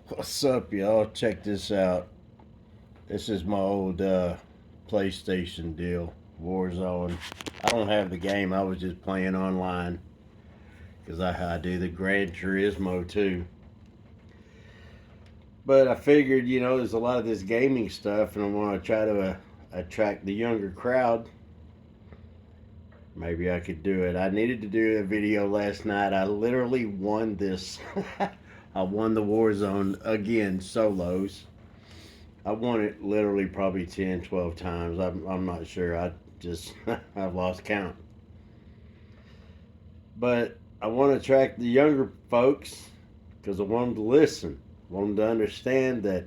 What's up, y'all? Check this out. This is my old PlayStation deal, Warzone. I don't have the game. I was just playing online because I do the Gran Turismo too. But I figured, there's a lot of this gaming stuff, and I want to try to attract the younger crowd. Maybe I could do it. I needed to do a video last night. I literally won this. I won the Warzone again, solos. I won it literally probably 10, 12 times. I'm not sure. I just, I've lost count. But I want to attract the younger folks because I want them to listen. I want them to understand that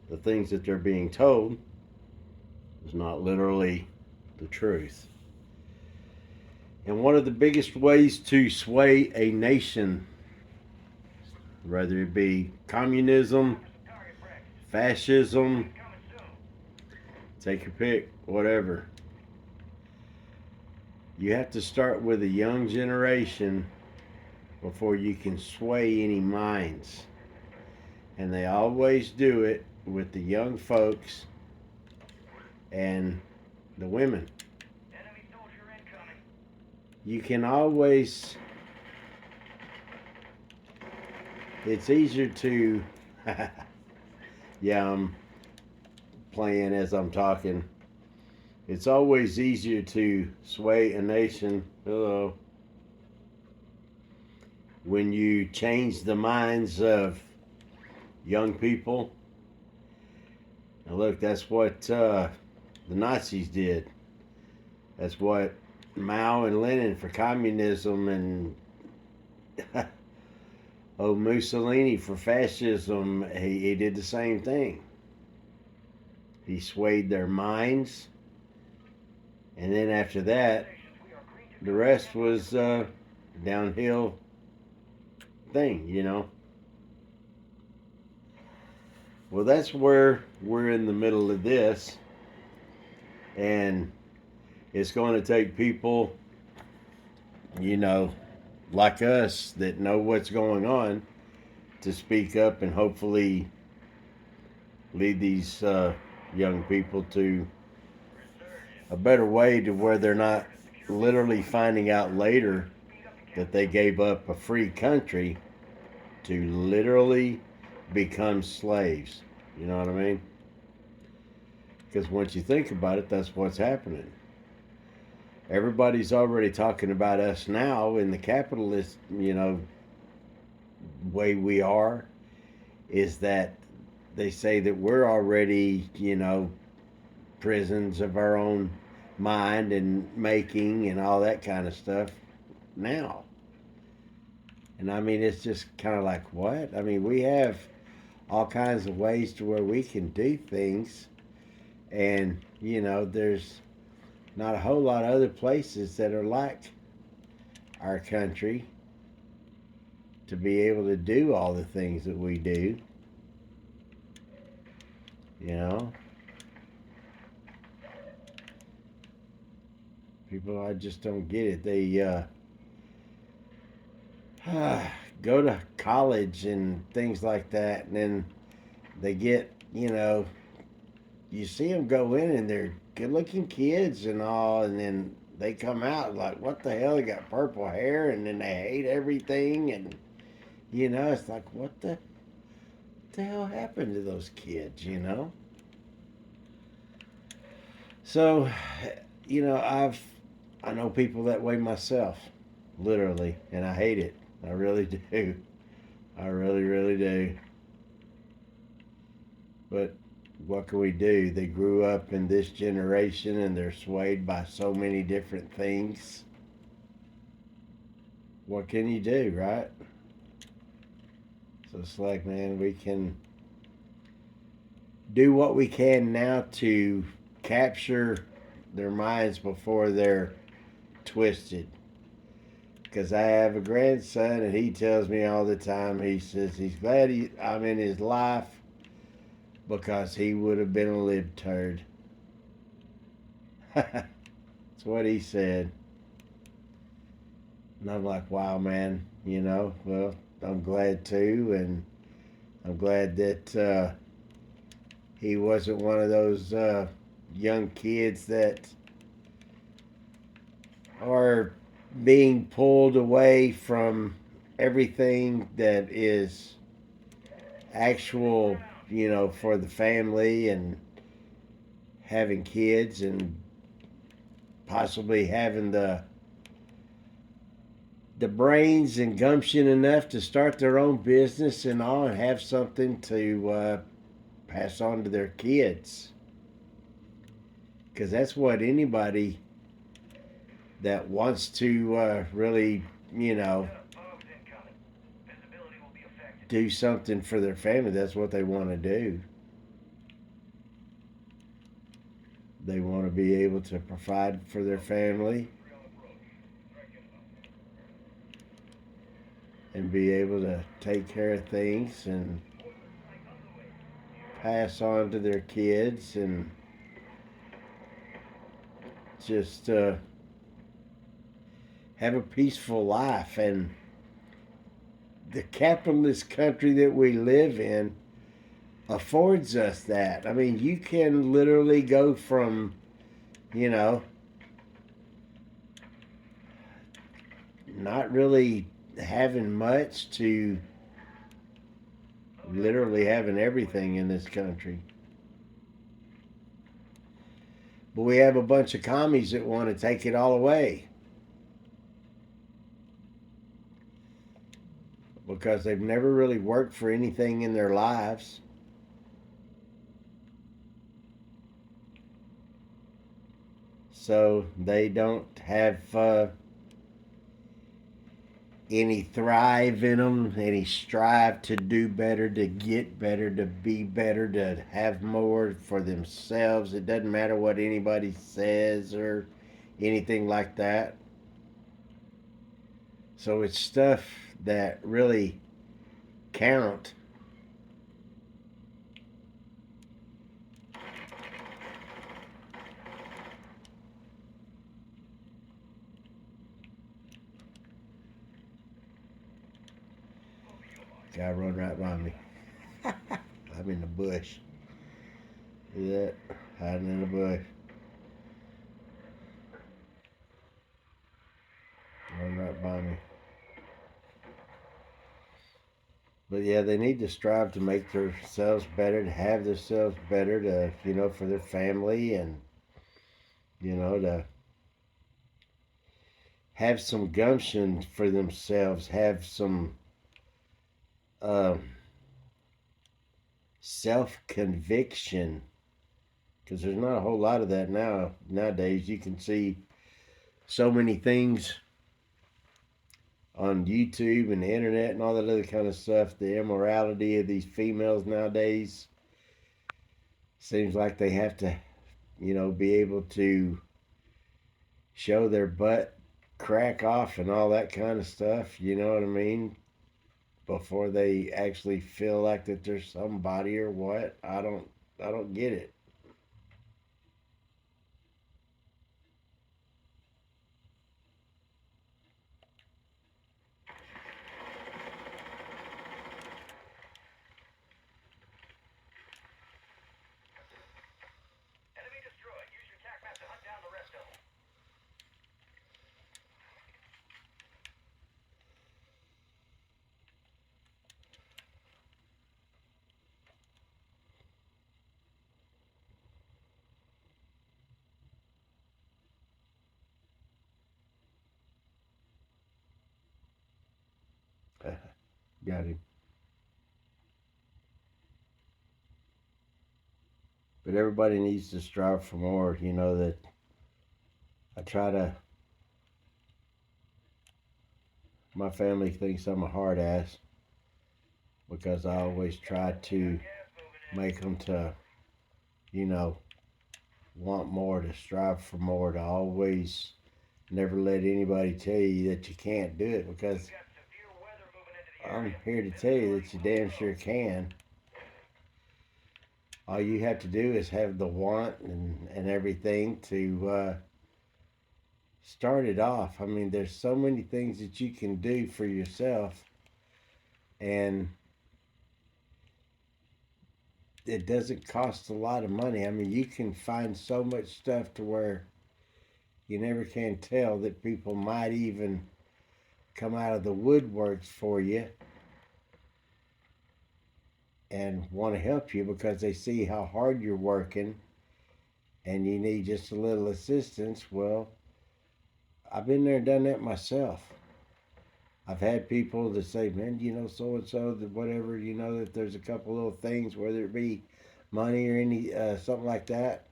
the things that they're being told is not literally the truth. And one of the biggest ways to sway a nation, whether it be communism, fascism, take your pick, whatever, you have to start with a young generation before you can sway any minds. And they always do it with the young folks and the women. You can always, it's easier to, yeah, I'm playing as I'm talking. It's always easier to sway a nation, hello, when you change the minds of young people. Now, look, that's what the Nazis did. That's what Mao and Lenin for communism, and oh, Mussolini for fascism. He did the same thing. He swayed their minds, and then after that, the rest was downhill thing. Well, that's where we're in the middle of this, and it's going to take people, you know, like us that know what's going on to speak up and hopefully lead these young people to a better way to where they're not literally finding out later that they gave up a free country to literally become slaves. You know what I mean? Because once you think about it, that's what's happening. Everybody's already talking about us now in the capitalist, way we are, is that they say that we're already, prisons of our own mind and making and all that kind of stuff now. And I mean, it's just kind of like, what? I mean, we have all kinds of ways to where we can do things. And, there's not a whole lot of other places that are like our country to be able to do all the things that we do. You know, people, I just don't get it. They go to college and things like that, and then they get, you see them go in and they're good looking kids and all, and then they come out like, what the hell? They got purple hair, and then they hate everything, and it's like, what the hell happened to those kids? So, I know people that way myself, literally, and I hate it. I really do. I really, really do. But what can we do? They grew up in this generation and they're swayed by so many different things. What can you do, right? So it's like, man, we can do what we can now to capture their minds before they're twisted. Because I have a grandson and he tells me all the time, he says he's glad I'm in his life because he would have been a lib turd. That's what he said. And I'm like, wow, man, well, I'm glad too. And I'm glad that he wasn't one of those young kids that are being pulled away from everything that is actual, for the family and having kids and possibly having the brains and gumption enough to start their own business and all and have something to pass on to their kids. Because that's what anybody that wants to really, you know, do something for their family, that's what they want to do. They want to be able to provide for their family and be able to take care of things and pass on to their kids and just have a peaceful life. And the capitalist country that we live in affords us that. I mean, you can literally go from, you know, not really having much to literally having everything in this country. But we have a bunch of commies that want to take it all away because they've never really worked for anything in their lives. So they don't have any thrive in them, any strive to do better, to get better, to be better, to have more for themselves. It doesn't matter what anybody says or anything like that. So it's stuff that really count. Guy run right by me. I'm in the bush. See that? Hiding in the bush. Run right by me. But yeah, they need to strive to make themselves better, to have themselves better, to, for their family and, to have some gumption for themselves, have some um, self conviction, because there's not a whole lot of that nowadays. You can see so many things on YouTube and the internet and all that other kind of stuff. The immorality of these females nowadays seems like they have to, be able to show their butt crack off and all that kind of stuff. You know what I mean? Before they actually feel like that they're somebody or what. I don't get it. Got him. But everybody needs to strive for more. That I try to. My family thinks I'm a hard ass because I always try to make them to, you know, want more, to strive for more, to always never let anybody tell you that you can't do it, because I'm here to tell you that you damn sure can. All you have to do is have the want and everything to start it off. I mean, there's so many things that you can do for yourself, and it doesn't cost a lot of money. I mean, you can find so much stuff to where you never can tell that people might even come out of the woodworks for you and want to help you because they see how hard you're working and you need just a little assistance. Well, I've been there and done that myself. I've had people that say, man, so and so, that whatever, that there's a couple little things, whether it be money or any something like that.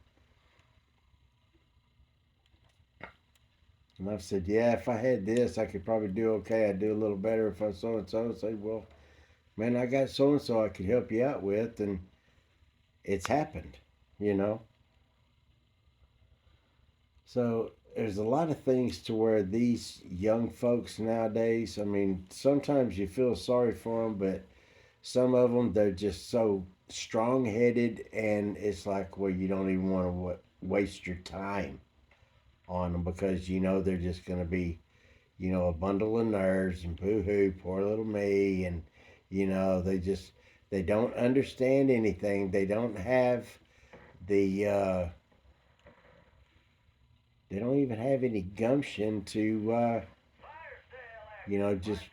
And I've said, yeah, if I had this, I could probably do okay. I'd do a little better if I so and so. Say, well, man, I got so and so I could help you out with, and it's happened, you know. So there's a lot of things to where these young folks nowadays. I mean, sometimes you feel sorry for them, but some of them they're just so strong headed, and it's like, well, you don't even want to waste your time on them because they're just going to be a bundle of nerves and boo hoo, poor little me, and they don't understand anything. They don't have the they don't even have any gumption to just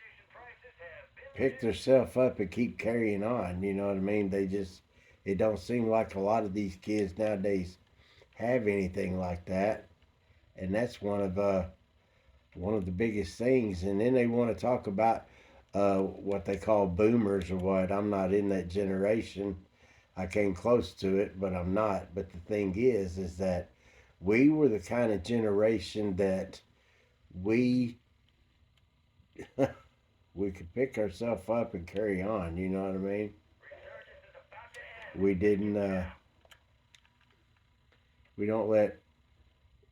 pick themselves up and keep carrying on. You know what I mean? It don't seem like a lot of these kids nowadays have anything like that, and that's one of the biggest things. And then they want to talk about what they call boomers or what. I'm not in that generation. I came close to it, but I'm not. But the thing is that we were the kind of generation that we we could pick ourselves up and carry on. You know what I mean? We didn't. We don't let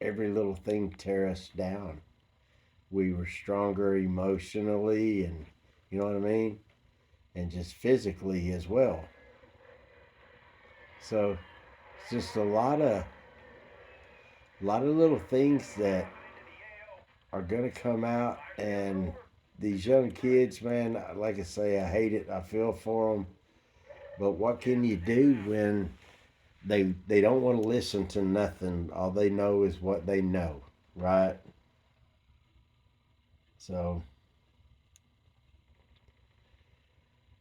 every little thing tear us down. We were stronger emotionally, and you know what I mean, and just physically as well. So it's just a lot of little things that are gonna come out, and these young kids, man, like I say, I hate it. I feel for them, but what can you do when they don't want to listen to nothing? All they know is what they know, right? So,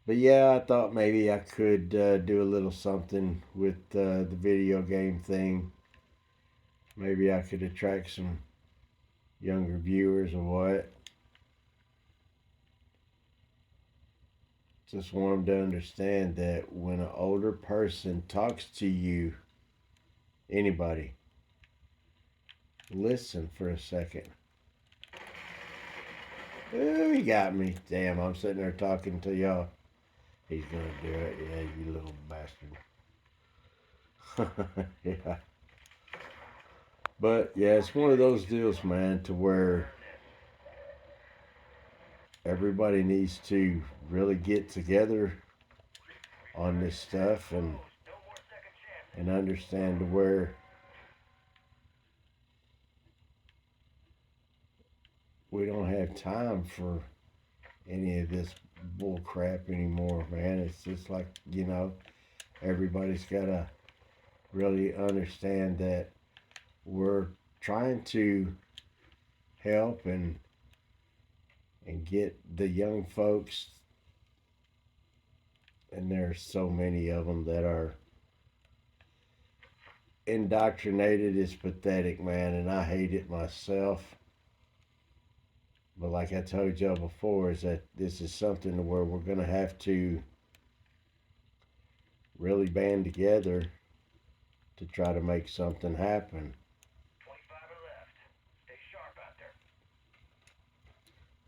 but yeah, I thought maybe I could do a little something with the video game thing. Maybe I could attract some younger viewers or what. Just want them to understand that when an older person talks to you, anybody, listen for a second. Oh, he got me. Damn, I'm sitting there talking to y'all. He's gonna do it. Yeah, you little bastard. Yeah. But yeah, it's one of those deals, man, to where everybody needs to really get together on this stuff and understand where we don't have time for any of this bull crap anymore, man. It's just like, everybody's got to really understand that we're trying to help and get the young folks, and there's so many of them that are indoctrinated. Is pathetic, man, and I hate it myself. But like I told y'all before, is that this is something where we're gonna have to really band together to try to make something happen.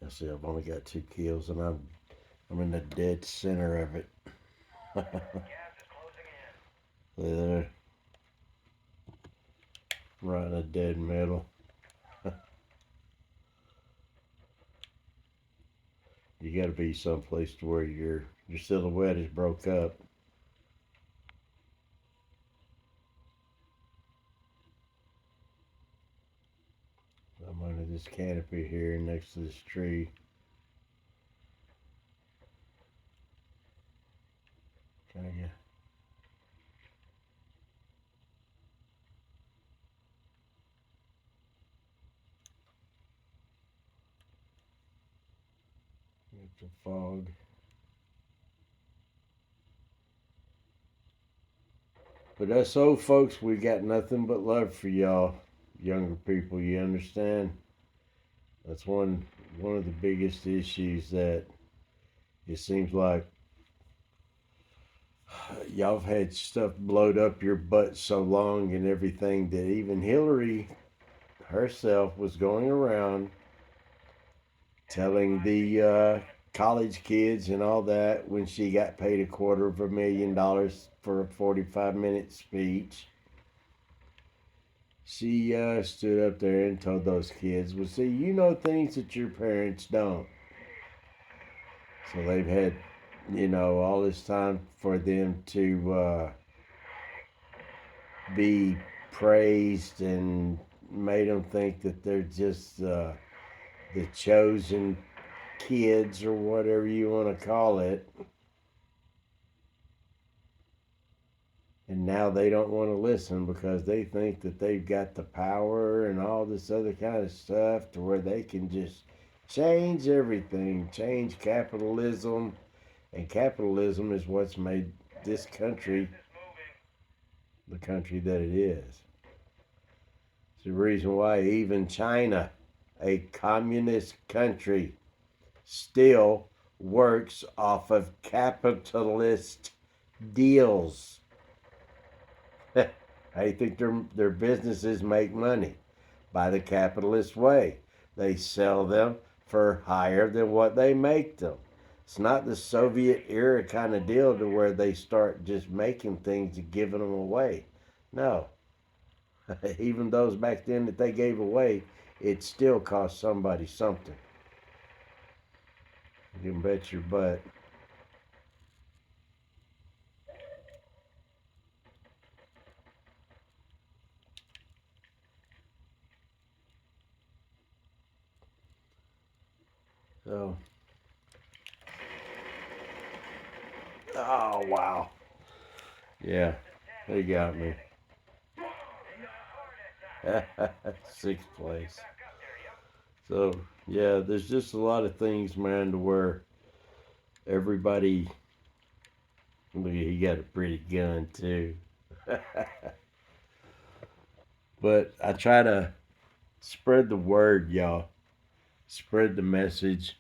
I see I've only got 2 kills, and I'm in the dead center of it. There, right in the dead middle. You got to be someplace to where your silhouette is broke up. I'm under this canopy here next to this tree. Kind of The fog. But us old folks, we got nothing but love for y'all, younger people. You understand? That's one of the biggest issues that it seems like y'all have had stuff blowed up your butt so long and everything that even Hillary herself was going around telling the college kids and all that when she got paid $250,000 for a 45-minute speech. She stood up there and told those kids, well, see, you know things that your parents don't. So they've had, all this time for them to be praised and made them think that they're just the chosen kids or whatever you want to call it. And now they don't want to listen because they think that they've got the power and all this other kind of stuff to where they can just change everything, change capitalism. And capitalism is what's made this country the country that it is. It's the reason why even China, a communist country, still works off of capitalist deals. I think their businesses make money by the capitalist way. They sell them for higher than what they make them. It's not the Soviet era kind of deal to where they start just making things and giving them away. No, even those back then that they gave away, it still cost somebody something. You can bet your butt. So, oh wow, yeah, they got me. Sixth place. So yeah, there's just a lot of things, man, to where everybody. Look, he got a pretty gun too. But I try to spread the word, y'all. Spread the message.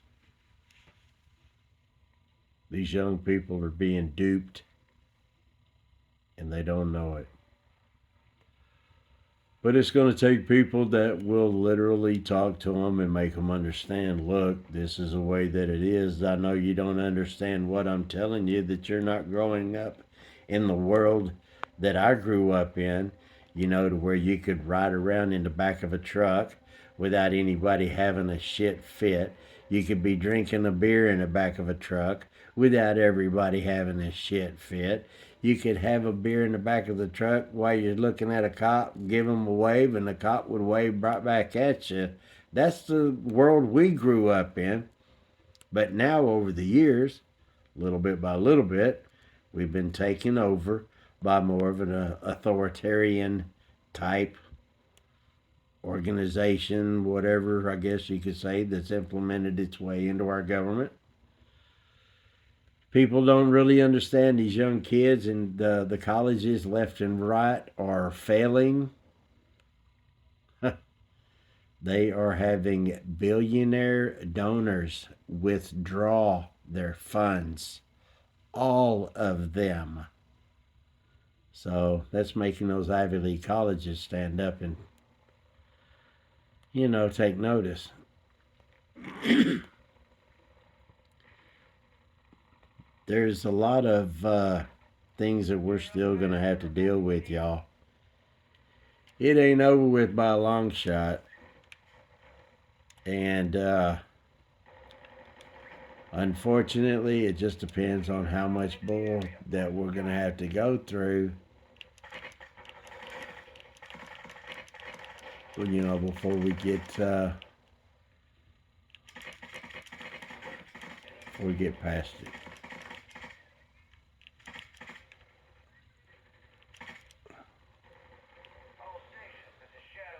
These young people are being duped and they don't know it. But it's going to take people that will literally talk to them and make them understand, look, this is the way that it is. I know you don't understand what I'm telling you, that you're not growing up in the world that I grew up in, to where you could ride around in the back of a truck without anybody having a shit fit. You could be drinking a beer in the back of a truck without everybody having a shit fit. You could have a beer in the back of the truck while you're looking at a cop, give him a wave, and the cop would wave right back at you. That's the world we grew up in. But now, over the years, little bit by little bit, we've been taken over by more of an authoritarian type organization, whatever I guess you could say, that's implemented its way into our government. People don't really understand these young kids, and the colleges left and right are failing. They are having billionaire donors withdraw their funds, all of them. So that's making those Ivy League colleges stand up and, take notice. There's a lot of things that we're still going to have to deal with, y'all. It ain't over with by a long shot. And unfortunately, it just depends on how much bull that we're going to have to go through, before we get past it.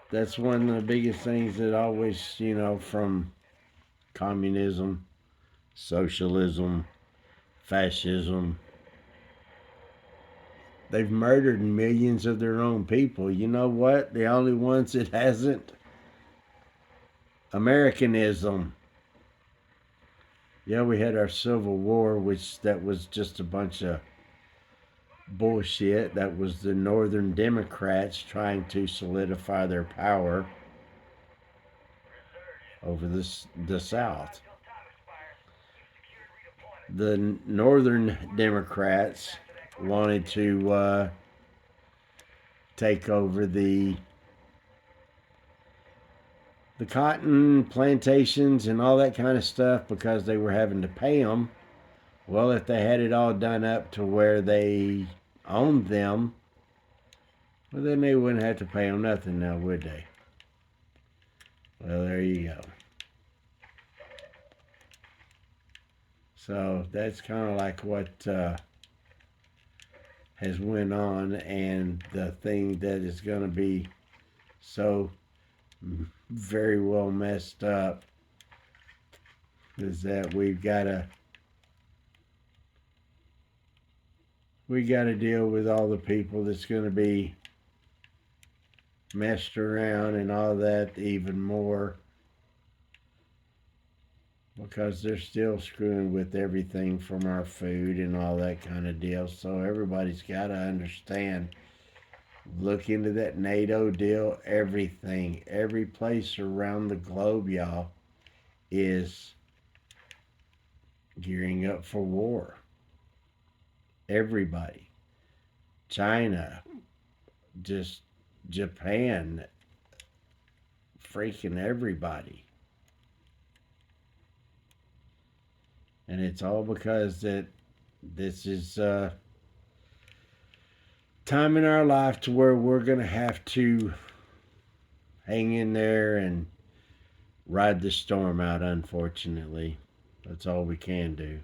That's one of the biggest things that always, from communism, socialism, fascism. They've murdered millions of their own people. You know what? The only ones it hasn't? Americanism. Yeah, we had our Civil War, which that was just a bunch of bullshit. That was the Northern Democrats trying to solidify their power over the South. The Northern Democrats wanted to take over the cotton plantations and all that kind of stuff because they were having to pay them. Well, if they had it all done up to where they owned them, well, then they wouldn't have to pay them nothing now, would they? Well, there you go. So that's kind of like what has went on, and the thing that is going to be so very well messed up is that we got to deal with all the people that's going to be messed around and all that even more because they're still screwing with everything from our food and all that kind of deal. So everybody's got to understand. Look into that NATO deal. Everything, every place around the globe, y'all, is gearing up for war. Everybody. China, just Japan, freaking everybody. And it's all because that this is time in our life to where we're going to have to hang in there and ride the storm out, unfortunately. That's all we can do.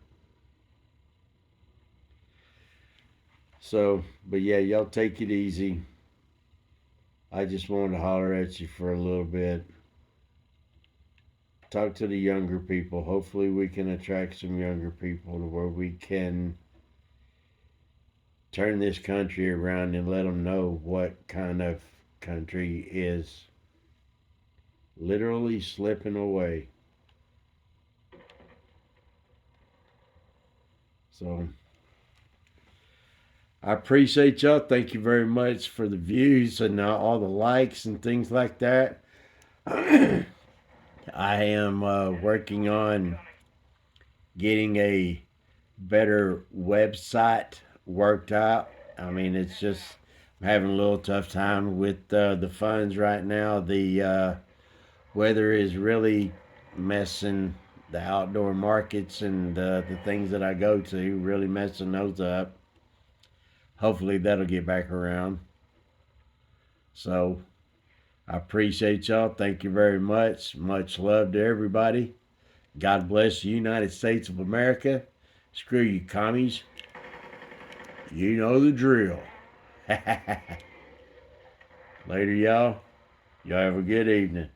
So, but yeah, y'all take it easy. I just wanted to holler at you for a little bit. Talk to the younger people. Hopefully, we can attract some younger people to where we can turn this country around and let them know what kind of country is literally slipping away. So, I appreciate y'all. Thank you very much for the views and all the likes and things like that. I am working on getting a better website worked out. I mean, it's just I'm having a little tough time with the funds right now. The weather is really messing the outdoor markets and the things that I go to, really messing those up. Hopefully, that'll get back around. So, I appreciate y'all. Thank you very much. Much love to everybody. God bless the United States of America. Screw you, commies. You know the drill. Later, y'all. Y'all have a good evening.